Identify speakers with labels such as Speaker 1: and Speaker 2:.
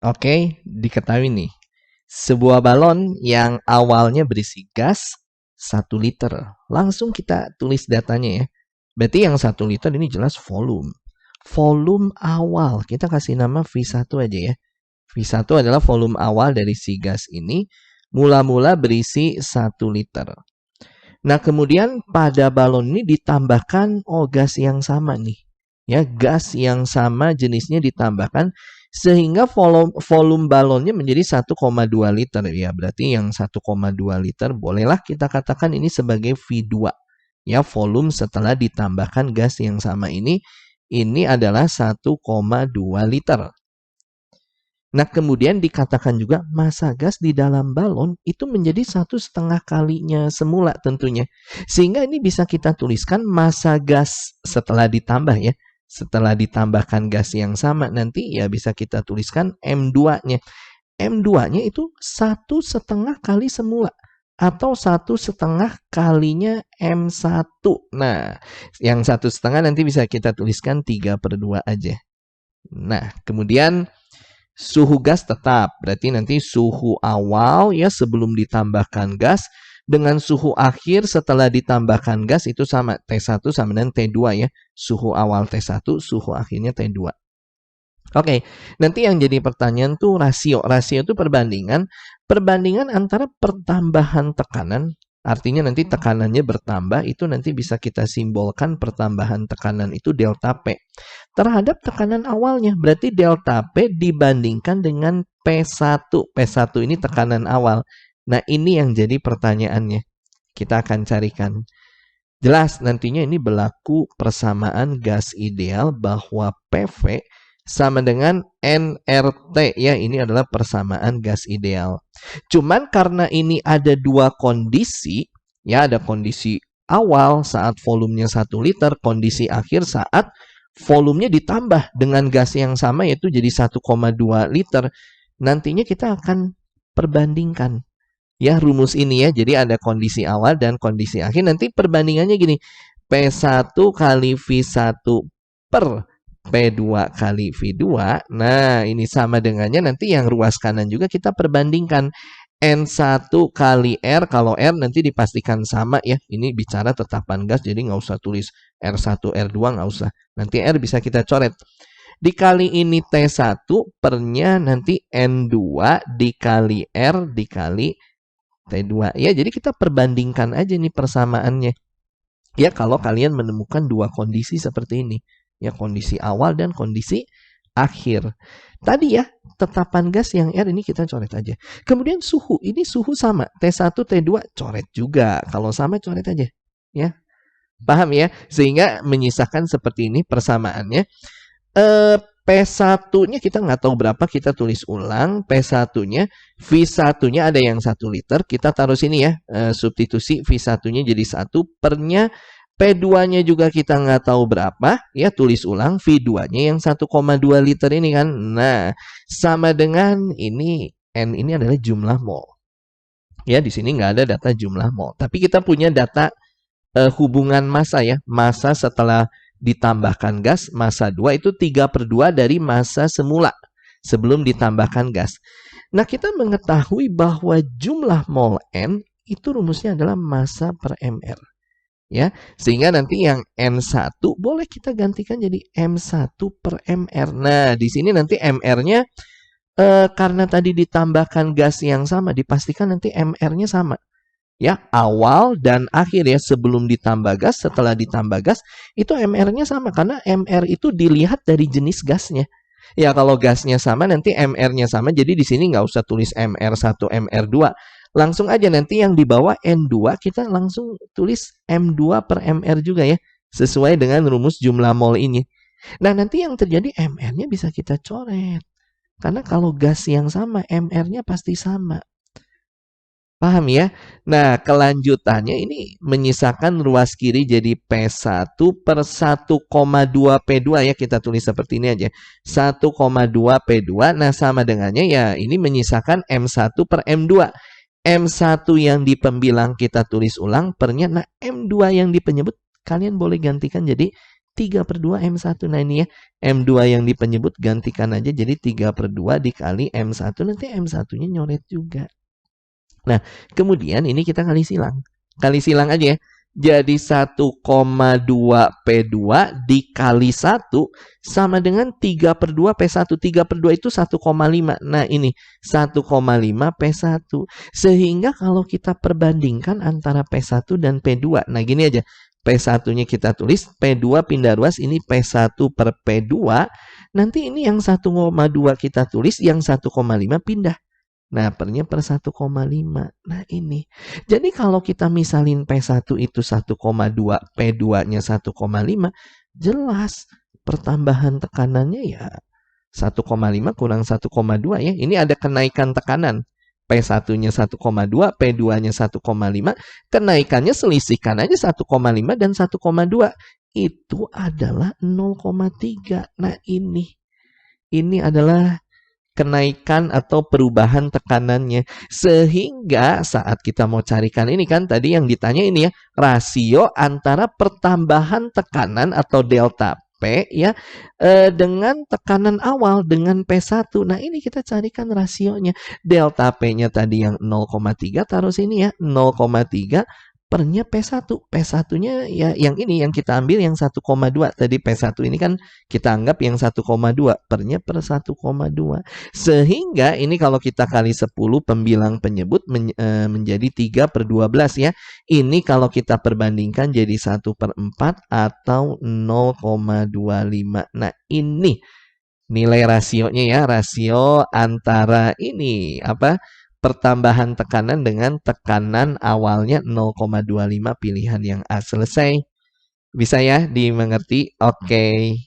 Speaker 1: Oke, diketahui nih. Sebuah balon yang awalnya berisi gas 1 liter. Langsung kita tulis datanya ya. Berarti yang 1 liter ini jelas volume. Volume awal, kita kasih nama V1 aja ya. V1 adalah volume awal dari si gas ini. Mula-mula berisi 1 liter. Nah, kemudian pada balon ini ditambahkan gas yang sama nih. Ya, gas yang sama jenisnya ditambahkan sehingga volume balonnya menjadi 1,2 liter. Ya, berarti yang 1,2 liter bolehlah kita katakan ini sebagai V2. Ya, volume setelah ditambahkan gas yang sama ini adalah 1,2 liter. Nah, kemudian dikatakan juga massa gas di dalam balon itu menjadi 1,5 kalinya semula tentunya. Sehingga ini bisa kita tuliskan massa gas setelah ditambah ya. Setelah ditambahkan gas yang sama nanti ya bisa kita tuliskan M2-nya. M2-nya itu 1,5 kali semula. Atau 1,5 kalinya M1. Nah, yang 1,5 nanti bisa kita tuliskan 3/2 aja. Nah, kemudian suhu gas tetap, berarti nanti suhu awal ya sebelum ditambahkan gas dengan suhu akhir setelah ditambahkan gas itu sama. T1 sama dengan T2 ya. Suhu awal T1, suhu akhirnya T2. Oke, nanti yang jadi pertanyaan tuh rasio. Rasio itu perbandingan. Perbandingan antara pertambahan tekanan, artinya nanti tekanannya bertambah, itu nanti bisa kita simbolkan pertambahan tekanan itu delta P. Terhadap tekanan awalnya, berarti delta P dibandingkan dengan P1. P1 ini tekanan awal. Nah, ini yang jadi pertanyaannya. Kita akan carikan. Jelas nantinya ini berlaku persamaan gas ideal bahwa PV sama dengan nRT ya, ini adalah persamaan gas ideal. Cuman karena ini ada dua kondisi, ya ada kondisi awal saat volumenya 1 liter, kondisi akhir saat volumenya ditambah dengan gas yang sama yaitu jadi 1,2 liter. Nantinya kita akan perbandingkan ya rumus ini ya. Jadi ada kondisi awal dan kondisi akhir. Nanti perbandingannya gini. P1 kali V1 per P2 kali V2. Nah, ini sama dengannya nanti yang ruas kanan juga kita perbandingkan. N1 kali R, kalau R nanti dipastikan sama ya. Ini bicara tetapan gas, jadi nggak usah tulis R1, R2, nggak usah. Nanti R bisa kita coret. Dikali ini T1, pernya nanti N2 dikali R dikali T2. Ya, jadi kita perbandingkan aja nih persamaannya. Ya, kalau kalian menemukan dua kondisi seperti ini. Ya, kondisi awal dan kondisi akhir. Tadi ya, tetapan gas yang R ini kita coret aja. Kemudian suhu, ini suhu sama. T1, T2 coret juga. Kalau sama coret aja. Ya, paham ya? Sehingga menyisakan seperti ini persamaannya. P1-nya kita nggak tahu berapa, kita tulis ulang. P1-nya, V1-nya ada yang 1 liter. Kita taruh sini ya, substitusi V1-nya jadi 1. Pernya P2-nya juga kita nggak tahu berapa, ya tulis ulang. V2-nya yang 1,2 liter ini kan. Nah, sama dengan ini, N ini adalah jumlah mol. Ya, di sini nggak ada data jumlah mol. Tapi kita punya data hubungan massa ya. Massa setelah ditambahkan gas, massa 2 itu 3/2 dari massa semula sebelum ditambahkan gas. Nah, kita mengetahui bahwa jumlah mol N itu rumusnya adalah massa per mR. Ya, sehingga nanti yang N1 boleh kita gantikan jadi M1 per mR. Nah, di sini nanti mR-nya karena tadi ditambahkan gas yang sama, dipastikan nanti mR-nya sama. Ya, awal dan akhir ya, sebelum ditambah gas, setelah ditambah gas, itu MR-nya sama. Karena MR itu dilihat dari jenis gasnya. Ya, kalau gasnya sama, nanti MR-nya sama. Jadi di sini nggak usah tulis MR1, MR2. Langsung aja nanti yang di bawah N2, kita langsung tulis M2 per MR juga ya. Sesuai dengan rumus jumlah mol ini. Nah, nanti yang terjadi MR-nya bisa kita coret. Karena kalau gas yang sama, MR-nya pasti sama. Paham ya? Nah, kelanjutannya ini menyisakan ruas kiri jadi P1 per 1,2 P2 ya. Kita tulis seperti ini aja. 1,2 P2. Nah, sama dengannya ya ini menyisakan M1 per M2. M1 yang di pembilang kita tulis ulang pernya. Nah, M2 yang di penyebut kalian boleh gantikan jadi 3/2 M1. Nah ini ya, M2 yang di penyebut gantikan aja jadi 3/2 dikali M1. Nanti M1-nya nyoret juga. Nah, kemudian ini kita kali silang. Kali silang aja ya. Jadi 1,2 P2 dikali 1 sama dengan 3/2 P1. 3/2 itu 1,5. Nah ini 1,5 P1. Sehingga kalau kita perbandingkan antara P1 dan P2. Nah gini aja. P1-nya kita tulis, P2 pindah ruas, ini P1 per P2. Nanti ini yang 1,2 kita tulis, yang 1,5 pindah. Nah, pernya per 1,5. Nah, ini. Jadi kalau kita misalin P1 itu 1,2, P2-nya 1,5, jelas pertambahan tekanannya ya 1,5 kurang 1,2 ya. Ini ada kenaikan tekanan. P1-nya 1,2, P2-nya 1,5. Kenaikannya selisihkan aja 1,5 dan 1,2. Itu adalah 0,3. Nah, ini adalah kenaikan atau perubahan tekanannya. Sehingga saat kita mau carikan ini kan tadi yang ditanya ini ya, rasio antara pertambahan tekanan atau delta P ya dengan tekanan awal dengan P1. Nah, ini kita carikan rasionya. Delta P-nya tadi yang 0,3 taruh sini ya, 0,3 pernya P1. P1-nya ya yang ini yang kita ambil yang 1,2. Tadi P1 ini kan kita anggap yang 1,2. Pernya per 1,2. Sehingga ini kalau kita kali 10 pembilang penyebut menjadi 3/12 ya. Ini kalau kita perbandingkan jadi 1/4 atau 0,25. Nah ini nilai rasionya ya. Rasio antara ini apa? Pertambahan tekanan dengan tekanan awalnya 0,25 pilihan yang A. Selesai. Bisa ya dimengerti? Oke.